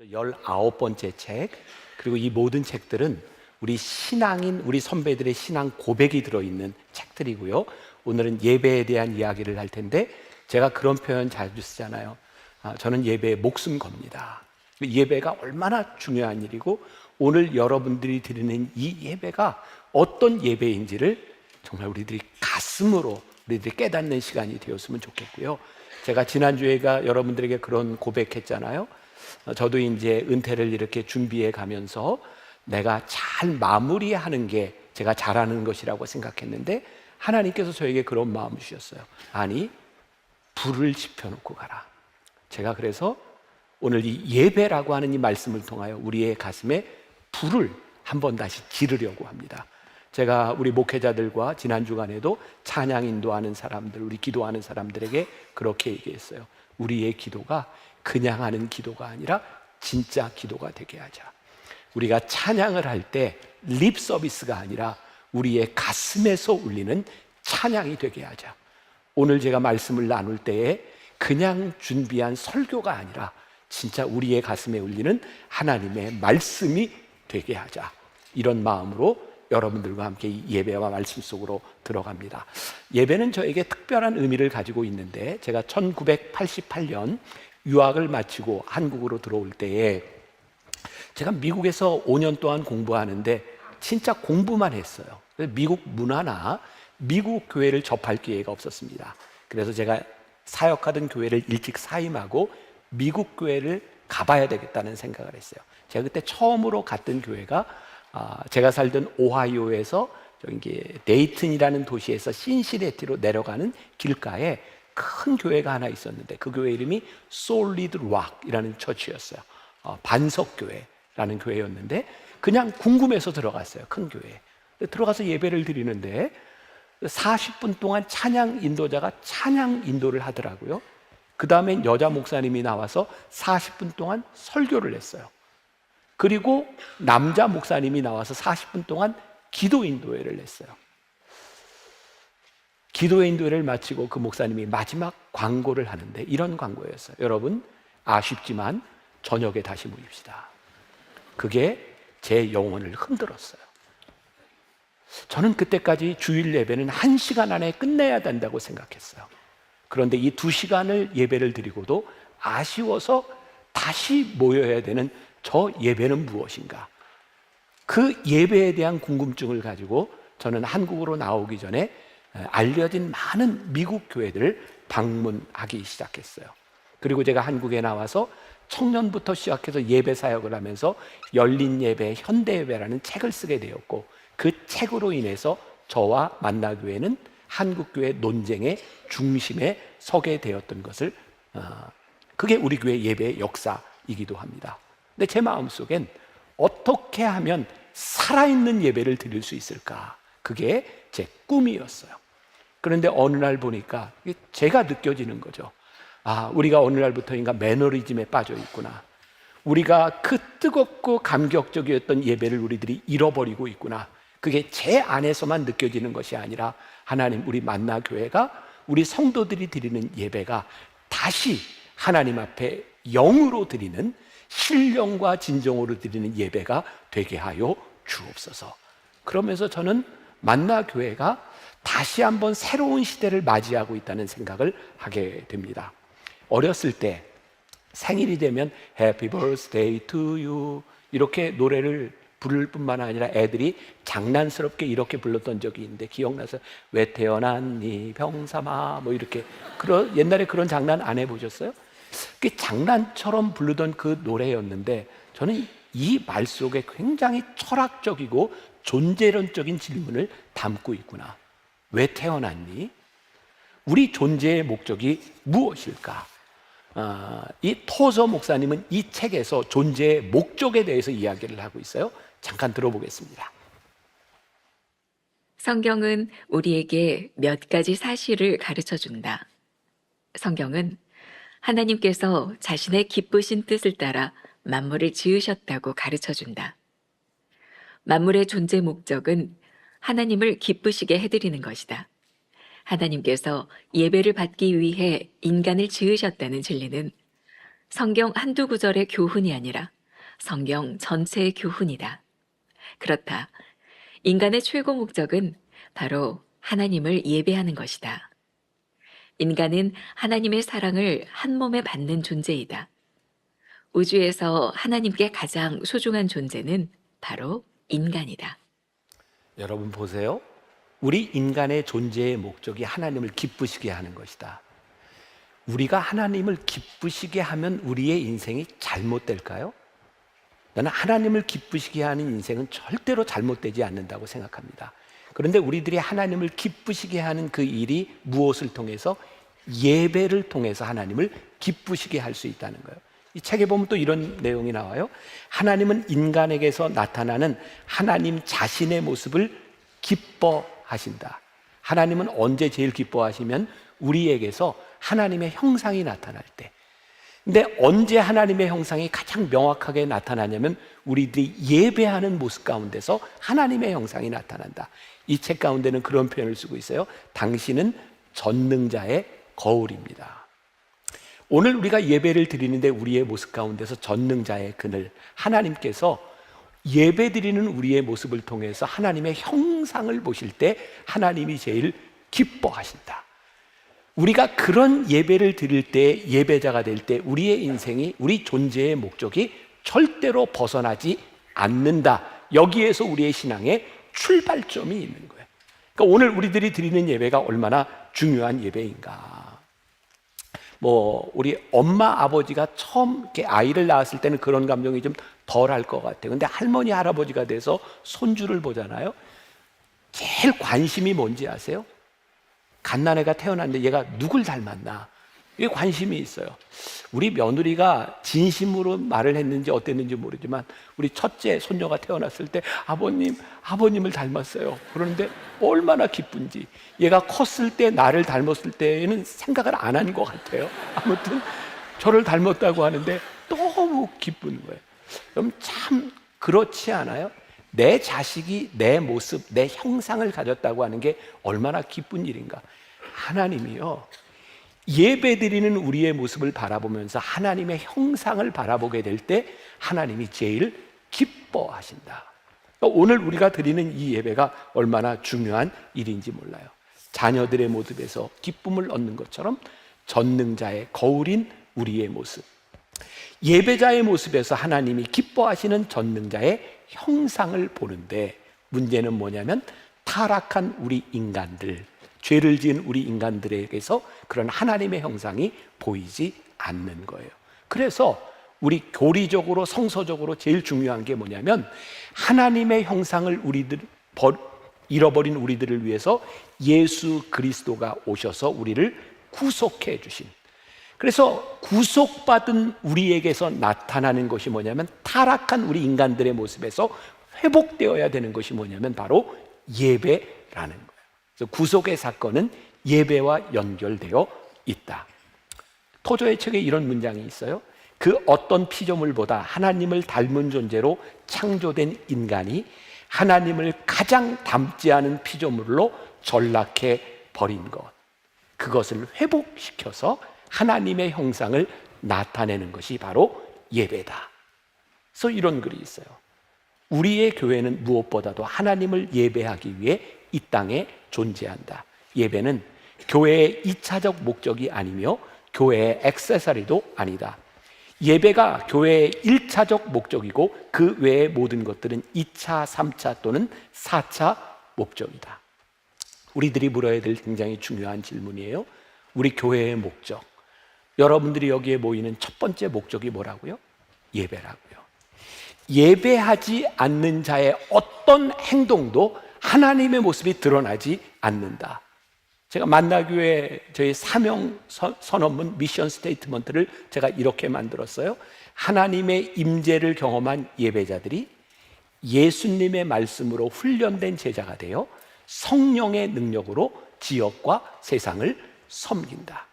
19번째 책, 그리고 이 모든 책들은 우리 신앙인, 우리 선배들의 신앙 고백이 들어있는 책들이고요. 오늘은 예배에 대한 이야기를 할 텐데, 제가 그런 표현 자주 쓰잖아요. 저는 예배에 목숨 겁니다. 예배가 얼마나 중요한 일이고, 오늘 여러분들이 드리는 이 예배가 어떤 예배인지를 정말 우리들이 가슴으로 우리들이 깨닫는 시간이 되었으면 좋겠고요. 제가 지난주에가 여러분들에게 그런 고백했잖아요. 저도 이제 은퇴를 이렇게 준비해 가면서 내가 잘 마무리하는 게 제가 잘하는 것이라고 생각했는데, 하나님께서 저에게 그런 마음을 주셨어요. 아니, 불을 지펴놓고 가라. 제가 그래서 오늘 이 예배라고 하는 이 말씀을 통하여 우리의 가슴에 불을 한번 다시 기르려고 합니다. 제가 우리 목회자들과 지난 주간에도 찬양 인도하는 사람들, 우리 기도하는 사람들에게 그렇게 얘기했어요. 우리의 기도가 그냥 하는 기도가 아니라 진짜 기도가 되게 하자. 우리가 찬양을 할 때 립 서비스가 아니라 우리의 가슴에서 울리는 찬양이 되게 하자. 오늘 제가 말씀을 나눌 때에 그냥 준비한 설교가 아니라 진짜 우리의 가슴에 울리는 하나님의 말씀이 되게 하자. 이런 마음으로 여러분들과 함께 이 예배와 말씀 속으로 들어갑니다. 예배는 저에게 특별한 의미를 가지고 있는데, 제가 1988년 유학을 마치고 한국으로 들어올 때에 제가 미국에서 5년 동안 공부하는데 진짜 공부만 했어요. 미국 문화나 미국 교회를 접할 기회가 없었습니다. 그래서 제가 사역하던 교회를 일찍 사임하고 미국 교회를 가봐야 되겠다는 생각을 했어요. 제가 그때 처음으로 갔던 교회가 제가 살던 오하이오에서 데이튼이라는 도시에서 신시내티로 내려가는 길가에 큰 교회가 하나 있었는데, 그 교회 이름이 솔리드 락이라는 처치였어요. 반석교회라는 교회였는데 그냥 궁금해서 들어갔어요. 큰 교회에 들어가서 예배를 드리는데 40분 동안 찬양 인도자가 찬양 인도를 하더라고요. 그 다음엔 여자 목사님이 나와서 40분 동안 설교를 했어요. 그리고 남자 목사님이 나와서 40분 동안 기도 인도회를 했어요. 기도 인도회를 마치고 그 목사님이 마지막 광고를 하는데 이런 광고였어요. 여러분, 아쉽지만 저녁에 다시 모입시다. 그게 제 영혼을 흔들었어요. 저는 그때까지 주일 예배는 1시간 안에 끝내야 된다고 생각했어요. 그런데 이 2시간을 예배를 드리고도 아쉬워서 다시 모여야 되는 저 예배는 무엇인가? 그 예배에 대한 궁금증을 가지고 저는 한국으로 나오기 전에 알려진 많은 미국 교회들을 방문하기 시작했어요. 그리고 제가 한국에 나와서 청년부터 시작해서 예배 사역을 하면서 열린 예배, 현대 예배라는 책을 쓰게 되었고, 그 책으로 인해서 저와 만나교회는 한국교회 논쟁의 중심에 서게 되었던 것을, 그게 우리 교회 예배의 역사이기도 합니다. 근데 제 마음속엔 어떻게 하면 살아있는 예배를 드릴 수 있을까? 그게 제 꿈이었어요. 그런데 어느 날 보니까 제가 느껴지는 거죠. 우리가 어느 날부터인가 매너리즘에 빠져 있구나. 우리가 그 뜨겁고 감격적이었던 예배를 우리들이 잃어버리고 있구나. 그게 제 안에서만 느껴지는 것이 아니라 하나님, 우리 만나교회가, 우리 성도들이 드리는 예배가 다시 하나님 앞에 영으로 드리는, 신령과 진정으로 드리는 예배가 되게 하여 주옵소서. 그러면서 저는 만나교회가 다시 한번 새로운 시대를 맞이하고 있다는 생각을 하게 됩니다. 어렸을 때 생일이 되면 Happy Birthday to you 이렇게 노래를 부를 뿐만 아니라 애들이 장난스럽게 이렇게 불렀던 적이 있는데, 기억나서 왜 태어났니 병삼아 뭐 이렇게, 옛날에 그런 장난 안 해보셨어요? 그게 장난처럼 부르던 그 노래였는데, 저는 이 말 속에 굉장히 철학적이고 존재론적인 질문을 담고 있구나. 왜 태어났니? 우리 존재의 목적이 무엇일까? 이 토저 목사님은 이 책에서 존재의 목적에 대해서 이야기를 하고 있어요. 잠깐 들어보겠습니다. 성경은 우리에게 몇 가지 사실을 가르쳐 준다. 성경은 하나님께서 자신의 기쁘신 뜻을 따라 만물을 지으셨다고 가르쳐 준다. 만물의 존재 목적은 하나님을 기쁘시게 해드리는 것이다. 하나님께서 예배를 받기 위해 인간을 지으셨다는 진리는 성경 한두 구절의 교훈이 아니라 성경 전체의 교훈이다. 그렇다. 인간의 최고 목적은 바로 하나님을 예배하는 것이다. 인간은 하나님의 사랑을 한 몸에 받는 존재이다. 우주에서 하나님께 가장 소중한 존재는 바로 인간이다. 여러분 보세요. 우리 인간의 존재의 목적이 하나님을 기쁘시게 하는 것이다. 우리가 하나님을 기쁘시게 하면 우리의 인생이 잘못될까요? 나는 하나님을 기쁘시게 하는 인생은 절대로 잘못되지 않는다고 생각합니다. 그런데 우리들이 하나님을 기쁘시게 하는 그 일이 무엇을 통해서? 예배를 통해서 하나님을 기쁘시게 할 수 있다는 거예요. 이 책에 보면 또 이런 내용이 나와요. 하나님은 인간에게서 나타나는 하나님 자신의 모습을 기뻐하신다. 하나님은 언제 제일 기뻐하시면 우리에게서 하나님의 형상이 나타날 때. 근데 언제 하나님의 형상이 가장 명확하게 나타나냐면 우리들이 예배하는 모습 가운데서 하나님의 형상이 나타난다. 이 책 가운데는 그런 표현을 쓰고 있어요. 당신은 전능자의 거울입니다. 오늘 우리가 예배를 드리는데 우리의 모습 가운데서 전능자의 그늘, 하나님께서 예배 드리는 우리의 모습을 통해서 하나님의 형상을 보실 때 하나님이 제일 기뻐하신다. 우리가 그런 예배를 드릴 때, 예배자가 될 때 우리의 인생이, 우리 존재의 목적이 절대로 벗어나지 않는다. 여기에서 우리의 신앙의 출발점이 있는 거예요. 그러니까 오늘 우리들이 드리는 예배가 얼마나 중요한 예배인가. 우리 엄마 아버지가 처음 이렇게 아이를 낳았을 때는 그런 감정이 좀 덜할 것 같아요. 근데 할머니 할아버지가 돼서 손주를 보잖아요. 제일 관심이 뭔지 아세요? 갓난애가 태어났는데 얘가 누굴 닮았나? 이게 관심이 있어요. 우리 며느리가 진심으로 말을 했는지 어땠는지 모르지만 우리 첫째 손녀가 태어났을 때 아버님을 닮았어요. 그런데 얼마나 기쁜지. 얘가 컸을 때 나를 닮았을 때는 생각을 안 한 것 같아요. 아무튼 저를 닮았다고 하는데 너무 기쁜 거예요. 그럼 참 그렇지 않아요? 내 자식이 내 모습, 내 형상을 가졌다고 하는 게 얼마나 기쁜 일인가. 하나님이요, 예배드리는 우리의 모습을 바라보면서 하나님의 형상을 바라보게 될 때 하나님이 제일 기뻐하신다. 오늘 우리가 드리는 이 예배가 얼마나 중요한 일인지 몰라요. 자녀들의 모습에서 기쁨을 얻는 것처럼 전능자의 거울인 우리의 모습, 예배자의 모습에서 하나님이 기뻐하시는 전능자의 형상을 보는데, 문제는 뭐냐면 타락한 우리 인간들, 죄를 지은 우리 인간들에게서 그런 하나님의 형상이 보이지 않는 거예요. 그래서 우리 교리적으로, 성서적으로 제일 중요한 게 뭐냐면 하나님의 형상을 잃어버린 우리들을 위해서 예수 그리스도가 오셔서 우리를 구속해 주신, 그래서 구속받은 우리에게서 나타나는 것이 뭐냐면 타락한 우리 인간들의 모습에서 회복되어야 되는 것이 뭐냐면 바로 예배라는 거예요. 그래서 구속의 사건은 예배와 연결되어 있다. 토저의 책에 이런 문장이 있어요. 그 어떤 피조물보다 하나님을 닮은 존재로 창조된 인간이 하나님을 가장 닮지 않은 피조물로 전락해 버린 것, 그것을 회복시켜서 하나님의 형상을 나타내는 것이 바로 예배다. 그래서 이런 글이 있어요. 우리의 교회는 무엇보다도 하나님을 예배하기 위해 이 땅에 존재한다. 예배는 교회의 2차적 목적이 아니며 교회의 액세서리도 아니다. 예배가 교회의 1차적 목적이고 그 외의 모든 것들은 2차, 3차 또는 4차 목적이다. 우리들이 물어야 될 굉장히 중요한 질문이에요. 우리 교회의 목적, 여러분들이 여기에 모이는 첫 번째 목적이 뭐라고요? 예배라고요. 예배하지 않는 자의 어떤 행동도 하나님의 모습이 드러나지 않는다. 제가 만나교회 저희 사명 선언문 미션 스테이트먼트를 제가 이렇게 만들었어요. 하나님의 임재를 경험한 예배자들이 예수님의 말씀으로 훈련된 제자가 되어 성령의 능력으로 지역과 세상을 섬긴다.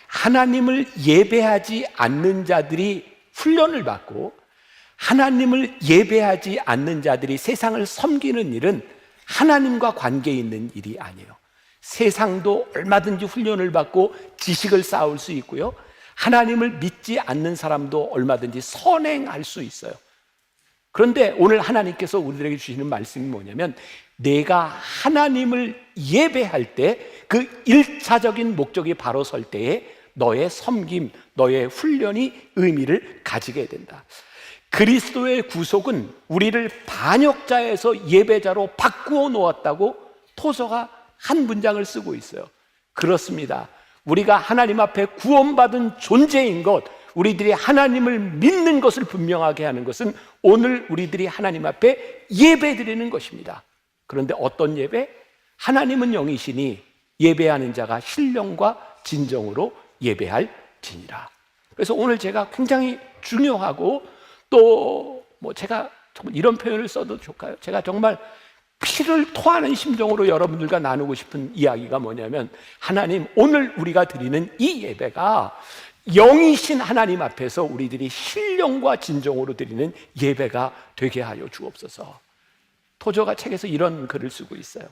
하나님을 예배하지 않는 자들이 훈련을 받고 하나님을 예배하지 않는 자들이 세상을 섬기는 일은 하나님과 관계 있는 일이 아니에요. 세상도 얼마든지 훈련을 받고 지식을 쌓을 수 있고요, 하나님을 믿지 않는 사람도 얼마든지 선행할 수 있어요. 그런데 오늘 하나님께서 우리들에게 주시는 말씀이 뭐냐면, 내가 하나님을 예배할 때 그 1차적인 목적이 바로 설 때에 너의 섬김, 너의 훈련이 의미를 가지게 된다. 그리스도의 구속은 우리를 반역자에서 예배자로 바꾸어 놓았다고 토저가 한 문장을 쓰고 있어요. 그렇습니다. 우리가 하나님 앞에 구원받은 존재인 것, 우리들이 하나님을 믿는 것을 분명하게 하는 것은 오늘 우리들이 하나님 앞에 예배드리는 것입니다. 그런데 어떤 예배? 하나님은 영이시니 예배하는 자가 신령과 진정으로 예배할지니라. 그래서 오늘 제가 굉장히 중요하고 또 제가 정말 이런 표현을 써도 좋을까요? 제가 정말 피를 토하는 심정으로 여러분들과 나누고 싶은 이야기가 뭐냐면, 하나님, 오늘 우리가 드리는 이 예배가 영이신 하나님 앞에서 우리들이 신령과 진정으로 드리는 예배가 되게 하여 주옵소서. 토저가 책에서 이런 글을 쓰고 있어요.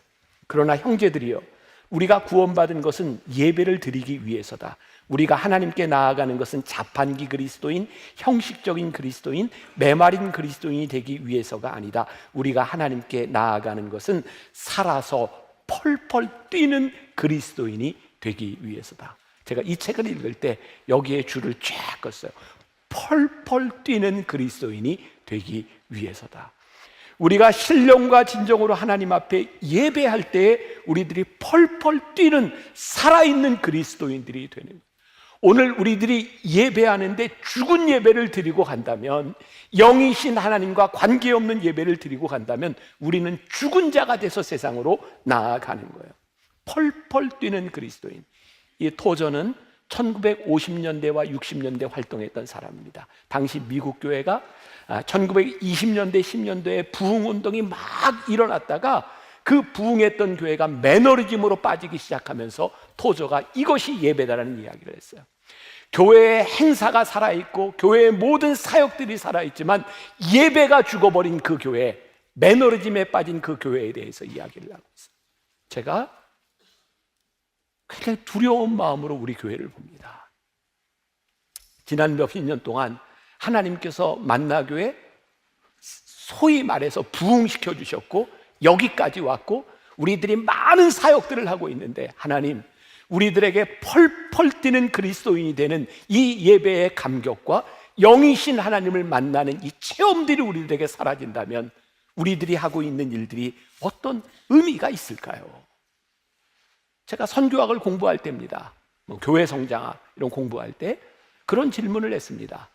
그러나 형제들이여, 우리가 구원받은 것은 예배를 드리기 위해서다. 우리가 하나님께 나아가는 것은 자판기 그리스도인, 형식적인 그리스도인, 메마른 그리스도인이 되기 위해서가 아니다. 우리가 하나님께 나아가는 것은 살아서 펄펄 뛰는 그리스도인이 되기 위해서다. 제가 이 책을 읽을 때 여기에 줄을 쫙 껐어요. 펄펄 뛰는 그리스도인이 되기 위해서다. 우리가 신령과 진정으로 하나님 앞에 예배할 때 우리들이 펄펄 뛰는 살아있는 그리스도인들이 되는 거예요. 오늘 우리들이 예배하는데 죽은 예배를 드리고 간다면, 영이신 하나님과 관계없는 예배를 드리고 간다면 우리는 죽은 자가 돼서 세상으로 나아가는 거예요. 펄펄 뛰는 그리스도인. 이 토저는 1950년대와 60년대 활동했던 사람입니다. 당시 미국 교회가 1920년대, 10년대에 부흥운동이 막 일어났다가 그 부흥했던 교회가 매너리즘으로 빠지기 시작하면서 토저가 이것이 예배다라는 이야기를 했어요. 교회의 행사가 살아있고 교회의 모든 사역들이 살아있지만 예배가 죽어버린 그 교회, 매너리즘에 빠진 그 교회에 대해서 이야기를 하고 있어요. 제가 굉장히 두려운 마음으로 우리 교회를 봅니다. 지난 몇십 년 동안 하나님께서 만나교회 소위 말해서 부흥시켜 주셨고 여기까지 왔고 우리들이 많은 사역들을 하고 있는데, 하나님, 우리들에게 펄펄 뛰는 그리스도인이 되는 이 예배의 감격과 영이신 하나님을 만나는 이 체험들이 우리들에게 사라진다면 우리들이 하고 있는 일들이 어떤 의미가 있을까요? 제가 선교학을 공부할 때입니다. 교회 성장학 이런 공부할 때 그런 질문을 했습니다.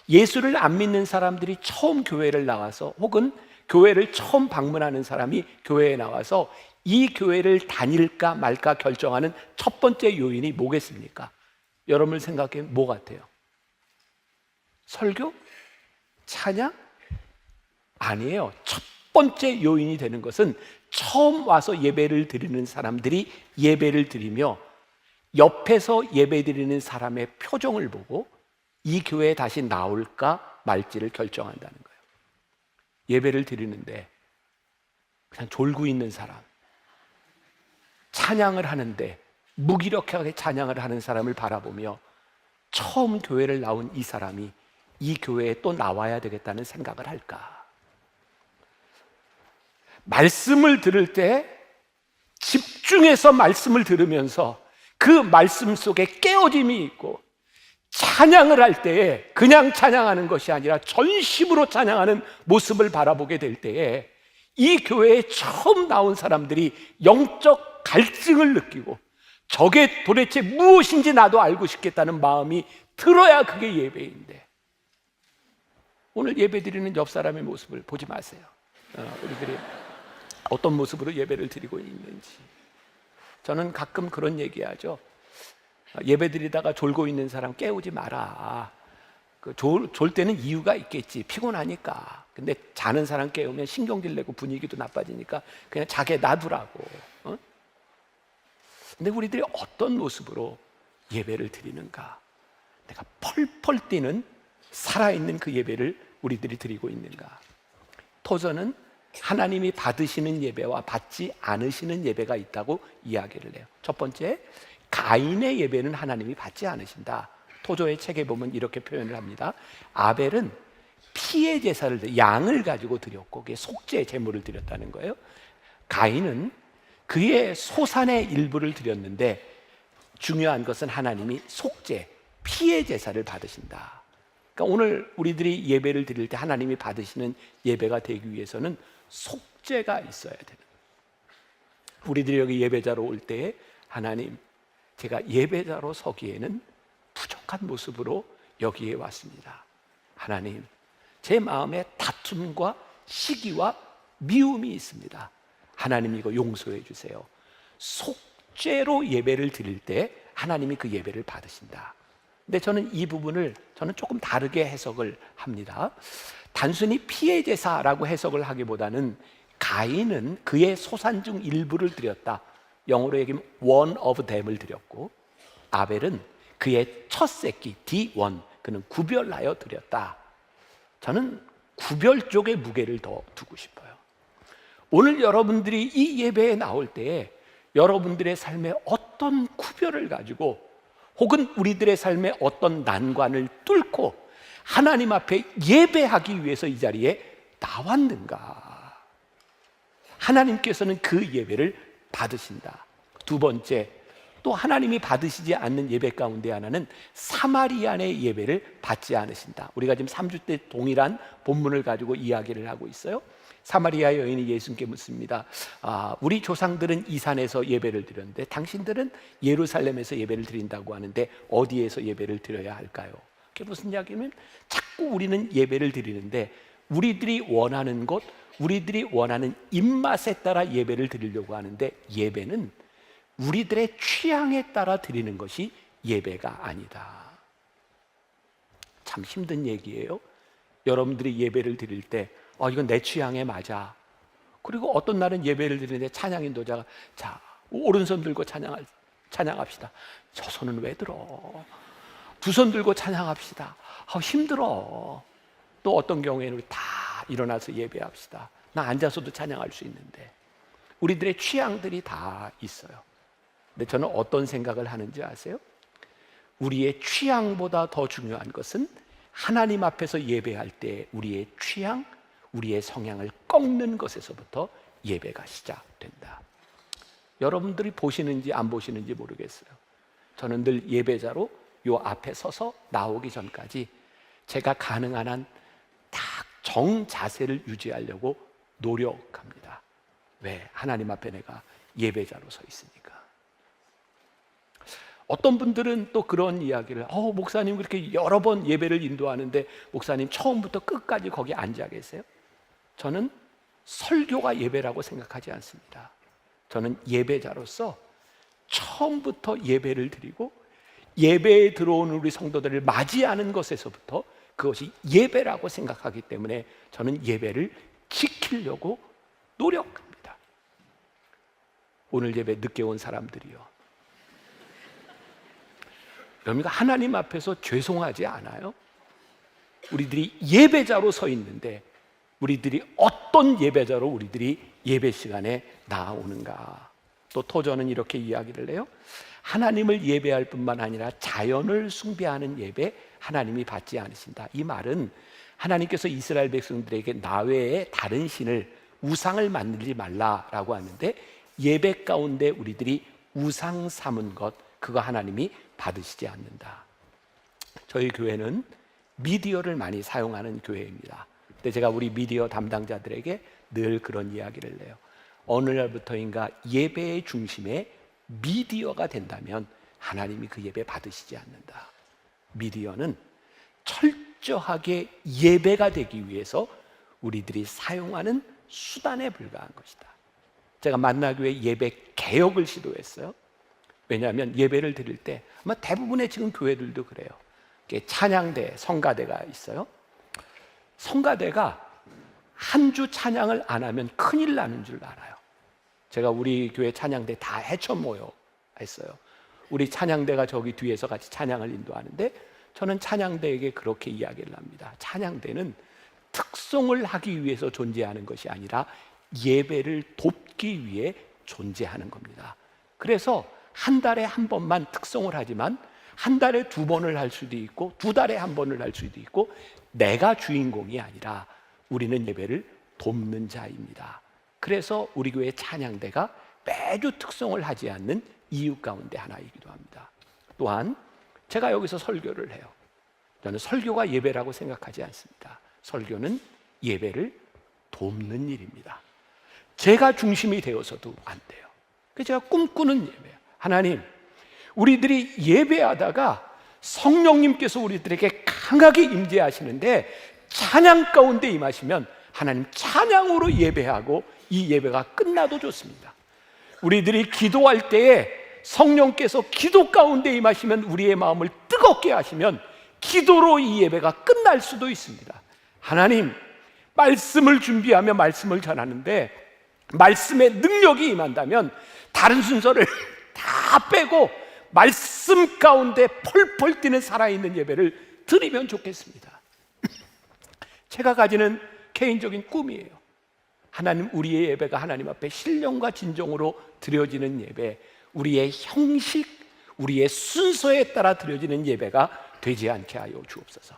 예수를 안 믿는 사람들이 처음 교회를 나와서, 혹은 교회를 처음 방문하는 사람이 교회에 나와서 이 교회를 다닐까 말까 결정하는 첫 번째 요인이 뭐겠습니까? 여러분 생각해 뭐 같아요? 설교? 찬양? 아니에요. 첫 번째 요인이 되는 것은 처음 와서 예배를 드리는 사람들이 예배를 드리며 옆에서 예배 드리는 사람의 표정을 보고 이 교회에 다시 나올까 말지를 결정한다는 거예요. 예배를 드리는데 그냥 졸고 있는 사람, 찬양을 하는데 무기력하게 찬양을 하는 사람을 바라보며 처음 교회를 나온 이 사람이 이 교회에 또 나와야 되겠다는 생각을 할까? 말씀을 들을 때 집중해서 말씀을 들으면서 그 말씀 속에 깨어짐이 있고, 찬양을 할 때에 그냥 찬양하는 것이 아니라 전심으로 찬양하는 모습을 바라보게 될 때에 이 교회에 처음 나온 사람들이 영적 갈증을 느끼고 저게 도대체 무엇인지 나도 알고 싶겠다는 마음이 들어야 그게 예배인데, 오늘 예배드리는 옆 사람의 모습을 보지 마세요. 우리들이 어떤 모습으로 예배를 드리고 있는지. 저는 가끔 그런 얘기하죠. 예배드리다가 졸고 있는 사람 깨우지 마라. 졸 때는 이유가 있겠지, 피곤하니까. 근데 자는 사람 깨우면 신경질 내고 분위기도 나빠지니까 그냥 자게 놔두라고. 근데 우리들이 어떤 모습으로 예배를 드리는가? 내가 펄펄 뛰는 살아있는 그 예배를 우리들이 드리고 있는가? 토저는 하나님이 받으시는 예배와 받지 않으시는 예배가 있다고 이야기를 해요. 첫 번째, 가인의 예배는 하나님이 받지 않으신다. 토조의 책에 보면 이렇게 표현을 합니다. 아벨은 피의 제사를, 양을 가지고 드렸고 그게 속죄 제물을 드렸다는 거예요. 가인은 그의 소산의 일부를 드렸는데 중요한 것은 하나님이 속죄, 피의 제사를 받으신다. 그러니까 오늘 우리들이 예배를 드릴 때 하나님이 받으시는 예배가 되기 위해서는 속죄가 있어야 되는 거예요. 우리들이 여기 예배자로 올 때에 하나님, 제가 예배자로 서기에는 부족한 모습으로 여기에 왔습니다. 하나님, 제 마음에 다툼과 시기와 미움이 있습니다. 하나님 이거 용서해 주세요. 속죄로 예배를 드릴 때 하나님이 그 예배를 받으신다. 근데 저는 이 부분을 조금 다르게 해석을 합니다. 단순히 피의 제사라고 해석을 하기보다는 가인은 그의 소산 중 일부를 드렸다. 영어로 얘기하면 one of them을 드렸고 아벨은 그의 첫 새끼 D1 그는 구별하여 드렸다. 저는 구별 쪽에 무게를 더 두고 싶어요. 오늘 여러분들이 이 예배에 나올 때에 여러분들의 삶에 어떤 구별을 가지고 혹은 우리들의 삶에 어떤 난관을 뚫고 하나님 앞에 예배하기 위해서 이 자리에 나왔는가? 하나님께서는 그 예배를 받으신다. 두 번째, 또 하나님이 받으시지 않는 예배 가운데 하나는 사마리아인의 예배를 받지 않으신다. 우리가 지금 3주 때 동일한 본문을 가지고 이야기를 하고 있어요. 사마리아 여인이 예수님께 묻습니다. 우리 조상들은 이 산에서 예배를 드렸는데 당신들은 예루살렘에서 예배를 드린다고 하는데 어디에서 예배를 드려야 할까요? 그게 무슨 이야기냐면 자꾸 우리는 예배를 드리는데 우리들이 원하는 것, 우리들이 원하는 입맛에 따라 예배를 드리려고 하는데 예배는 우리들의 취향에 따라 드리는 것이 예배가 아니다. 참 힘든 얘기예요. 여러분들이 예배를 드릴 때 이건 내 취향에 맞아. 그리고 어떤 날은 예배를 드리는데 찬양 인도자가 자, 오른손 들고 찬양합시다. 저 손은 왜 들어? 두 손 들고 찬양합시다. 힘들어. 또 어떤 경우에는 우리 다 일어나서 예배합시다. 나 앉아서도 찬양할 수 있는데 우리들의 취향들이 다 있어요. 근데 저는 어떤 생각을 하는지 아세요? 우리의 취향보다 더 중요한 것은 하나님 앞에서 예배할 때 우리의 취향, 우리의 성향을 꺾는 것에서부터 예배가 시작된다. 여러분들이 보시는지 안 보시는지 모르겠어요. 저는 늘 예배자로 요 앞에 서서 나오기 전까지 제가 가능한 한 딱 정자세를 유지하려고 노력합니다. 왜? 하나님 앞에 내가 예배자로 서 있으니까. 어떤 분들은 또 그런 이야기를 목사님 그렇게 여러 번 예배를 인도하는데 목사님 처음부터 끝까지 거기 앉아 계세요? 저는 설교가 예배라고 생각하지 않습니다. 저는 예배자로서 처음부터 예배를 드리고 예배에 들어오는 우리 성도들을 맞이하는 것에서부터 그것이 예배라고 생각하기 때문에 저는 예배를 지키려고 노력합니다. 오늘 예배 늦게 온 사람들이요, 여러분과 하나님 앞에서 죄송하지 않아요? 우리들이 예배자로 서 있는데 우리들이 어떤 예배자로 우리들이 예배 시간에 나오는가? 또 토저는 이렇게 이야기를 해요. 하나님을 예배할 뿐만 아니라 자연을 숭배하는 예배 하나님이 받지 않으신다. 이 말은 하나님께서 이스라엘 백성들에게 나 외에 다른 신을 우상을 만들지 말라라고 하는데 예배 가운데 우리들이 우상 삼은 것 그거 하나님이 받으시지 않는다. 저희 교회는 미디어를 많이 사용하는 교회입니다. 근데 제가 우리 미디어 담당자들에게 늘 그런 이야기를 해요. 어느 날부터인가 예배의 중심에 미디어가 된다면 하나님이 그 예배 받으시지 않는다. 미디어는 철저하게 예배가 되기 위해서 우리들이 사용하는 수단에 불과한 것이다. 제가 만나교회 예배 개혁을 시도했어요. 왜냐하면 예배를 드릴 때 아마 대부분의 지금 교회들도 그래요. 찬양대, 성가대가 있어요. 성가대가 한 주 찬양을 안 하면 큰일 나는 줄 알아요. 제가 우리 교회 찬양대 다 해쳐 모여 했어요. 우리 찬양대가 저기 뒤에서 같이 찬양을 인도하는데 저는 찬양대에게 그렇게 이야기를 합니다. 찬양대는 특송을 하기 위해서 존재하는 것이 아니라 예배를 돕기 위해 존재하는 겁니다. 그래서 한 달에 한 번만 특송을 하지만 한 달에 2번을 할 수도 있고 2달에 1번을 할 수도 있고, 내가 주인공이 아니라 우리는 예배를 돕는 자입니다. 그래서 우리 교회 찬양대가 매주 특송을 하지 않는 이유 가운데 하나이기도 합니다. 또한 제가 여기서 설교를 해요. 저는 설교가 예배라고 생각하지 않습니다. 설교는 예배를 돕는 일입니다. 제가 중심이 되어서도 안 돼요. 그래서 제가 꿈꾸는 예배예요. 하나님, 우리들이 예배하다가 성령님께서 우리들에게 강하게 임재하시는데 찬양 가운데 임하시면 하나님 찬양으로 예배하고 이 예배가 끝나도 좋습니다. 우리들이 기도할 때에 성령께서 기도 가운데 임하시면 우리의 마음을 뜨겁게 하시면 기도로 이 예배가 끝날 수도 있습니다. 하나님, 말씀을 준비하며 말씀을 전하는데 말씀의 능력이 임한다면 다른 순서를 다 빼고 말씀 가운데 펄펄 뛰는 살아있는 예배를 드리면 좋겠습니다. 제가 가지는 개인적인 꿈이에요. 하나님, 우리의 예배가 하나님 앞에 신령과 진정으로 드려지는 예배, 우리의 형식, 우리의 순서에 따라 드려지는 예배가 되지 않게 하여 주옵소서.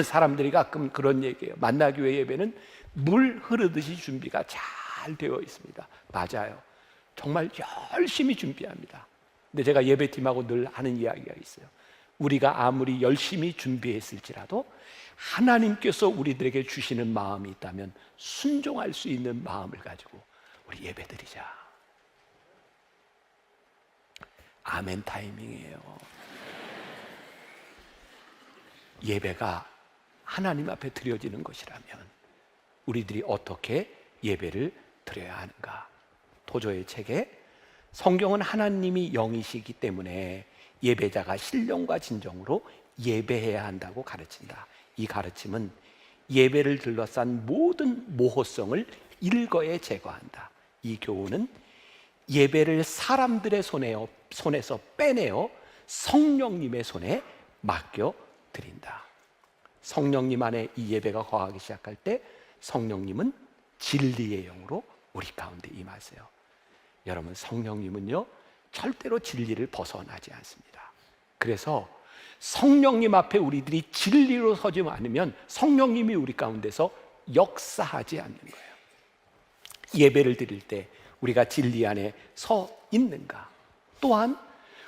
사람들이 가끔 그런 얘기해요. 만나교회 예배는 물 흐르듯이 준비가 잘 되어 있습니다. 맞아요. 정말 열심히 준비합니다. 근데 제가 예배팀하고 늘 하는 이야기가 있어요. 우리가 아무리 열심히 준비했을지라도 하나님께서 우리들에게 주시는 마음이 있다면 순종할 수 있는 마음을 가지고 우리 예배드리자. 아멘 타이밍이에요. 예배가 하나님 앞에 드려지는 것이라면 우리들이 어떻게 예배를 드려야 하는가? 도저의 책에 성경은 하나님이 영이시기 때문에 예배자가 신령과 진정으로 예배해야 한다고 가르친다. 이 가르침은 예배를 둘러싼 모든 모호성을 일거에 제거한다. 이 교훈은 예배를 사람들의 손에서 빼내어 성령님의 손에 맡겨 드린다. 성령님 안에 이 예배가 거하기 시작할 때 성령님은 진리의 영으로 우리 가운데 임하세요. 여러분, 성령님은요 절대로 진리를 벗어나지 않습니다. 그래서 성령님 앞에 우리들이 진리로 서지 않으면 성령님이 우리 가운데서 역사하지 않는 거예요. 예배를 드릴 때 우리가 진리 안에 서 있는가? 또한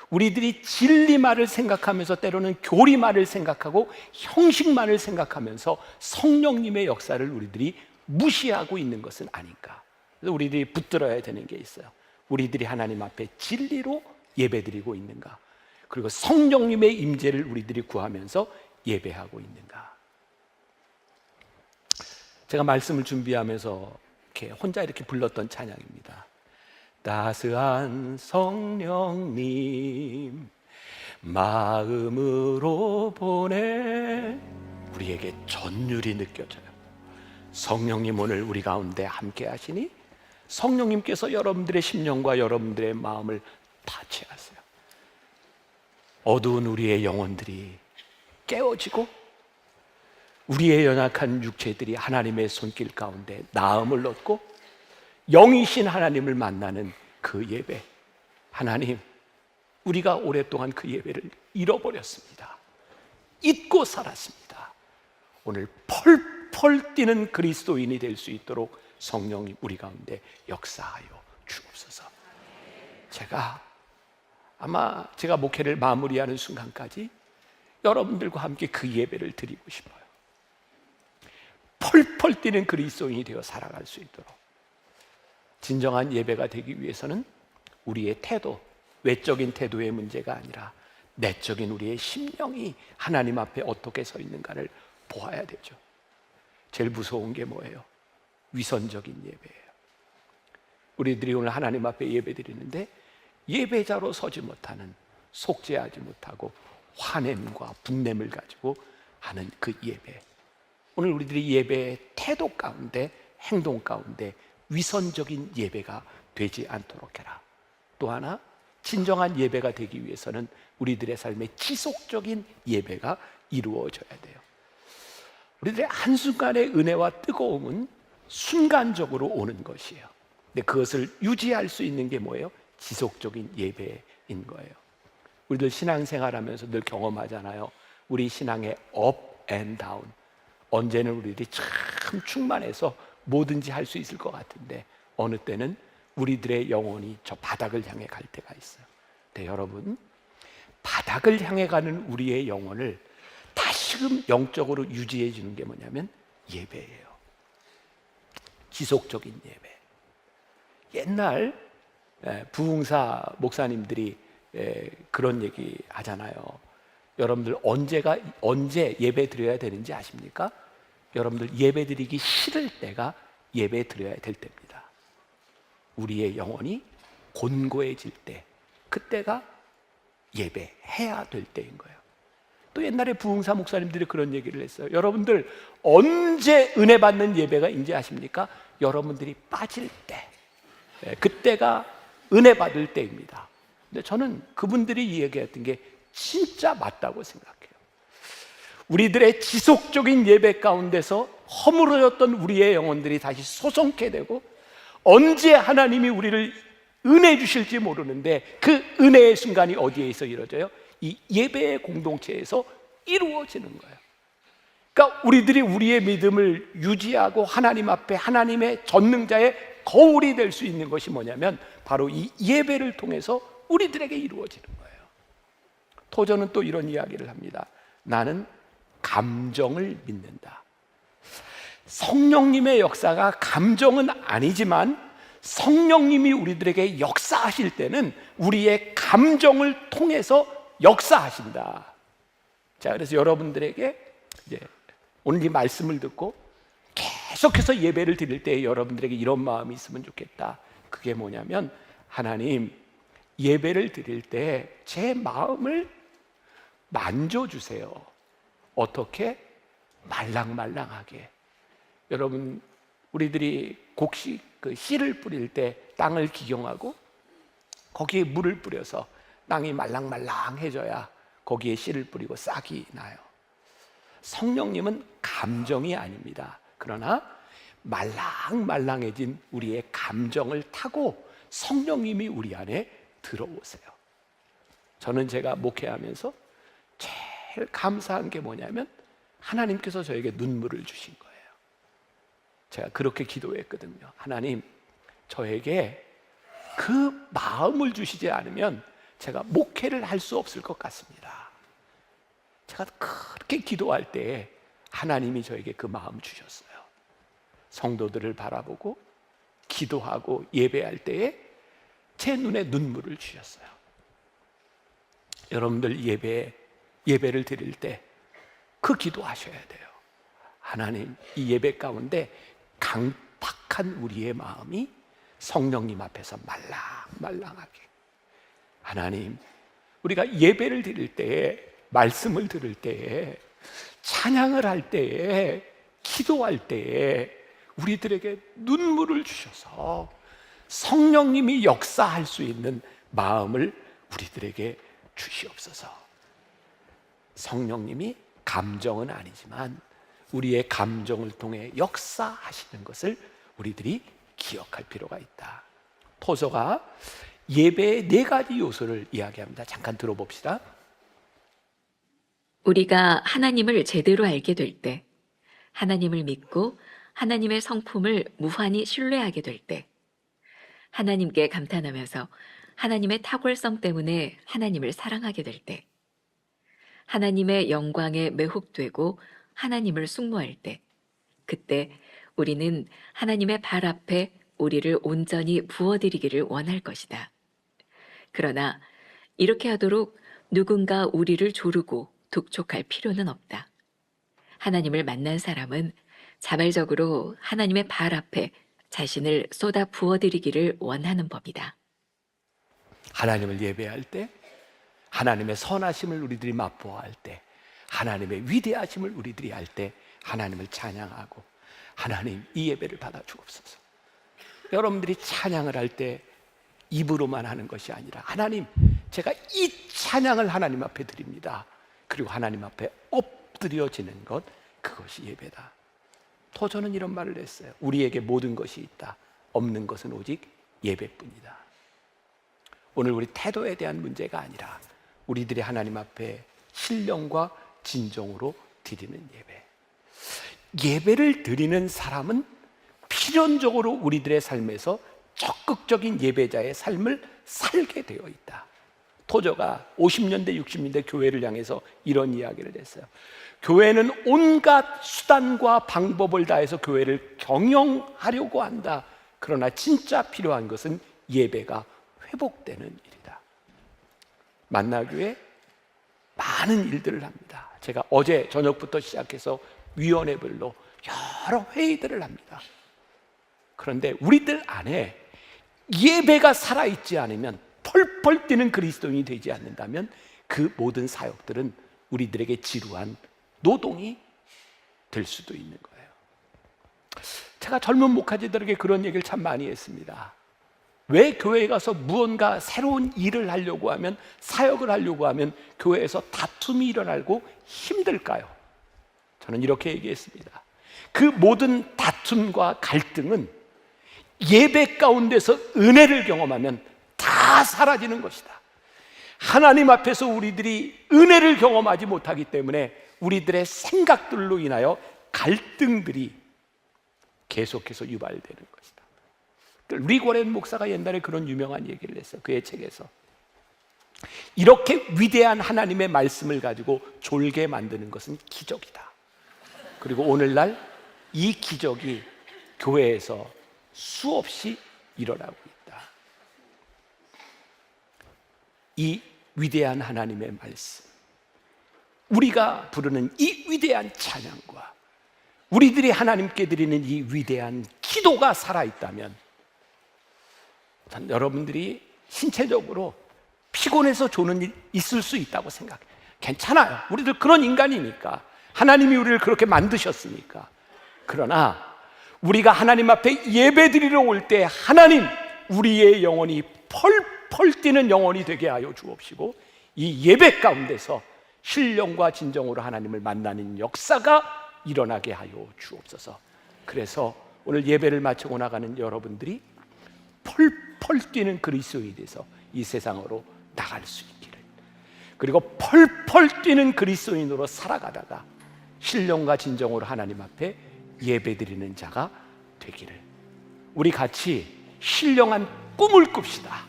우리들이 진리만을 생각하면서 때로는 교리만을 생각하고 형식만을 생각하면서 성령님의 역사를 우리들이 무시하고 있는 것은 아닌가? 그래서 우리들이 붙들어야 되는 게 있어요. 우리들이 하나님 앞에 진리로 예배드리고 있는가? 그리고 성령님의 임재를 우리들이 구하면서 예배하고 있는가? 제가 말씀을 준비하면서 혼자 이렇게 불렀던 찬양입니다. 따스한 성령님 마음으로 보내. 우리에게 전율이 느껴져요. 성령님 오늘 우리 가운데 함께 하시니 성령님께서 여러분들의 심령과 여러분들의 마음을 타치하세요. 어두운 우리의 영혼들이 깨어지고 우리의 연약한 육체들이 하나님의 손길 가운데 나음을 얻고 영이신 하나님을 만나는 그 예배. 하나님, 우리가 오랫동안 그 예배를 잃어버렸습니다. 잊고 살았습니다. 오늘 펄펄 뛰는 그리스도인이 될 수 있도록 성령님 우리 가운데 역사하여 주옵소서. 아마 제가 목회를 마무리하는 순간까지 여러분들과 함께 그 예배를 드리고 싶어요. 펄펄 뛰는 그리스도인이 되어 살아갈 수 있도록. 진정한 예배가 되기 위해서는 우리의 태도, 외적인 태도의 문제가 아니라 내적인 우리의 심령이 하나님 앞에 어떻게 서 있는가를 보아야 되죠. 제일 무서운 게 뭐예요? 위선적인 예배예요. 우리들이 오늘 하나님 앞에 예배 드리는데 예배자로 서지 못하는, 속죄하지 못하고 화냄과 분냄을 가지고 하는 그 예배. 오늘 우리들이 예배의 태도 가운데, 행동 가운데 위선적인 예배가 되지 않도록 해라. 또 하나, 진정한 예배가 되기 위해서는 우리들의 삶에 지속적인 예배가 이루어져야 돼요. 우리들의 한순간의 은혜와 뜨거움은 순간적으로 오는 것이에요. 근데 그것을 유지할 수 있는 게 뭐예요? 지속적인 예배인 거예요. 우리들 신앙생활하면서 늘 경험하잖아요. 우리 신앙의 up and down. 언제는 우리들이 참 충만해서 뭐든지 할 수 있을 것 같은데 어느 때는 우리들의 영혼이 저 바닥을 향해 갈 때가 있어요. 근데 여러분, 바닥을 향해 가는 우리의 영혼을 다시금 영적으로 유지해 주는 게 뭐냐면 예배예요. 지속적인 예배. 옛날 부흥사 목사님들이 그런 얘기 하잖아요. 여러분들 언제 예배 드려야 되는지 아십니까? 여러분들 예배 드리기 싫을 때가 예배 드려야 될 때입니다. 우리의 영혼이 곤고해질 때, 그때가 예배해야 될 때인 거예요. 또 옛날에 부흥사 목사님들이 그런 얘기를 했어요. 여러분들 언제 은혜 받는 예배가 인지 아십니까? 여러분들이 빠질 때, 그때가 은혜 받을 때입니다. 근데 저는 그분들이 얘기했던 게 진짜 맞다고 생각해요. 우리들의 지속적인 예배 가운데서 허물어졌던 우리의 영혼들이 다시 소성케 되고, 언제 하나님이 우리를 은혜 주실지 모르는데 그 은혜의 순간이 어디에서 이루어져요? 이 예배의 공동체에서 이루어지는 거예요. 그러니까 우리들이 우리의 믿음을 유지하고 하나님 앞에 하나님의 전능자의 거울이 될 수 있는 것이 뭐냐면 바로 이 예배를 통해서 우리들에게 이루어지는 거예요. 토저는 또 이런 이야기를 합니다. 나는 감정을 믿는다. 성령님의 역사가 감정은 아니지만 성령님이 우리들에게 역사하실 때는 우리의 감정을 통해서 역사하신다. 자, 그래서 여러분들에게 이제 오늘 이 말씀을 듣고 계속해서 예배를 드릴 때 여러분들에게 이런 마음이 있으면 좋겠다. 그게 뭐냐면, 하나님, 예배를 드릴 때 제 마음을 만져주세요. 어떻게? 말랑말랑하게. 여러분, 우리들이 씨를 뿌릴 때 땅을 기경하고 거기에 물을 뿌려서 땅이 말랑말랑해져야 거기에 씨를 뿌리고 싹이 나요. 성령님은 감정이 아닙니다. 그러나 말랑말랑해진 우리의 감정을 타고 성령님이 우리 안에 들어오세요. 저는 제가 목회하면서 제일 감사한 게 뭐냐면 하나님께서 저에게 눈물을 주신 거예요. 제가 그렇게 기도했거든요. 하나님, 저에게 그 마음을 주시지 않으면 제가 목회를 할 수 없을 것 같습니다. 제가 그렇게 기도할 때 하나님이 저에게 그 마음 주셨어요. 성도들을 바라보고 기도하고 예배할 때에 제 눈에 눈물을 주셨어요. 여러분들 예배를 드릴 때 그 기도하셔야 돼요. 하나님, 이 예배 가운데 강팍한 우리의 마음이 성령님 앞에서 말랑말랑하게. 하나님, 우리가 예배를 드릴 때에, 말씀을 들을 때에, 찬양을 할 때에, 기도할 때에 우리들에게 눈물을 주셔서 성령님이 역사할 수 있는 마음을 우리들에게 주시옵소서. 성령님이 감정은 아니지만 우리의 감정을 통해 역사하시는 것을 우리들이 기억할 필요가 있다. 토저가 예배의 4가지 요소를 이야기합니다. 잠깐 들어봅시다. 우리가 하나님을 제대로 알게 될 때, 하나님을 믿고 하나님의 성품을 무한히 신뢰하게 될 때, 하나님께 감탄하면서 하나님의 탁월성 때문에 하나님을 사랑하게 될 때, 하나님의 영광에 매혹되고 하나님을 숭모할 때, 그때 우리는 하나님의 발 앞에 우리를 온전히 부어드리기를 원할 것이다. 그러나 이렇게 하도록 누군가 우리를 조르고 독촉할 필요는 없다. 하나님을 만난 사람은 자발적으로 하나님의 발 앞에 자신을 쏟아 부어드리기를 원하는 법이다. 하나님을 예배할 때, 하나님의 선하심을 우리들이 맛보아할 때, 하나님의 위대하심을 우리들이 할 때 하나님을 찬양하고, 하나님, 이 예배를 받아 주옵소서. 여러분들이 찬양을 할 때 입으로만 하는 것이 아니라, 하나님, 제가 이 찬양을 하나님 앞에 드립니다. 그리고 하나님 앞에 엎드려지는 것, 그것이 예배다. 토저는 이런 말을 했어요. 우리에게 모든 것이 있다. 없는 것은 오직 예배뿐이다. 오늘 우리 태도에 대한 문제가 아니라 우리들이 하나님 앞에 신령과 진정으로 드리는 예배. 예배를 드리는 사람은 필연적으로 우리들의 삶에서 적극적인 예배자의 삶을 살게 되어 있다. 토저가 50년대 60년대 교회를 향해서 이런 이야기를 했어요. 교회는 온갖 수단과 방법을 다해서 교회를 경영하려고 한다. 그러나 진짜 필요한 것은 예배가 회복되는 일이다. 만나교회 많은 일들을 합니다. 제가 어제 저녁부터 시작해서 위원회별로 여러 회의들을 합니다. 그런데 우리들 안에 예배가 살아있지 않으면, 펄펄 뛰는 그리스도인이 되지 않는다면 그 모든 사역들은 우리들에게 지루한 노동이 될 수도 있는 거예요. 제가 젊은 목회자들에게 그런 얘기를 참 많이 했습니다. 왜 교회에 가서 무언가 새로운 일을 하려고 하면, 사역을 하려고 하면 교회에서 다툼이 일어나고 힘들까요? 저는 이렇게 얘기했습니다. 그 모든 다툼과 갈등은 예배 가운데서 은혜를 경험하면 다 사라지는 것이다. 하나님 앞에서 우리들이 은혜를 경험하지 못하기 때문에 우리들의 생각들로 인하여 갈등들이 계속해서 유발되는 것이다. 리고렌 목사가 옛날에 그런 유명한 얘기를 했어요. 그의 책에서 이렇게 위대한 하나님의 말씀을 가지고 졸게 만드는 것은 기적이다. 그리고 오늘날 이 기적이 교회에서 수없이 일어나고 있다. 이 위대한 하나님의 말씀, 우리가 부르는 이 위대한 찬양과 우리들이 하나님께 드리는 이 위대한 기도가 살아있다면, 전 여러분들이 신체적으로 피곤해서 조는 일 있을 수 있다고 생각해요. 괜찮아요. 우리들 그런 인간이니까. 하나님이 우리를 그렇게 만드셨으니까. 그러나 우리가 하나님 앞에 예배 드리러 올 때 하나님, 우리의 영혼이 펄펄 뛰는 영혼이 되게 하여 주옵시고, 이 예배 가운데서 신령과 진정으로 하나님을 만나는 역사가 일어나게 하여 주옵소서. 그래서 오늘 예배를 마치고 나가는 여러분들이 펄펄 뛰는 그리스도인이 돼서 이 세상으로 나갈 수 있기를, 그리고 펄펄 뛰는 그리스도인으로 살아가다가 신령과 진정으로 하나님 앞에 예배드리는 자가 되기를, 우리 같이 신령한 꿈을 꿉시다.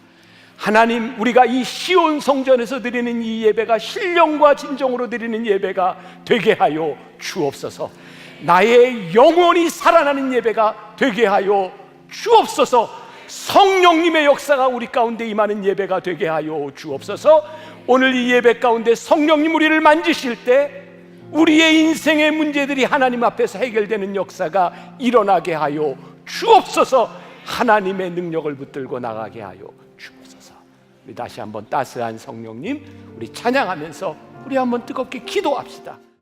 하나님, 우리가 이 시온 성전에서 드리는 이 예배가 신령과 진정으로 드리는 예배가 되게 하여 주옵소서. 나의 영혼이 살아나는 예배가 되게 하여 주옵소서. 성령님의 역사가 우리 가운데 임하는 예배가 되게 하여 주옵소서. 오늘 이 예배 가운데 성령님 우리를 만지실 때 우리의 인생의 문제들이 하나님 앞에서 해결되는 역사가 일어나게 하여 주옵소서. 하나님의 능력을 붙들고 나가게 하여 주옵소서. 우리 다시 한번 따스한 성령님, 우리 찬양하면서 우리 한번 뜨겁게 기도합시다.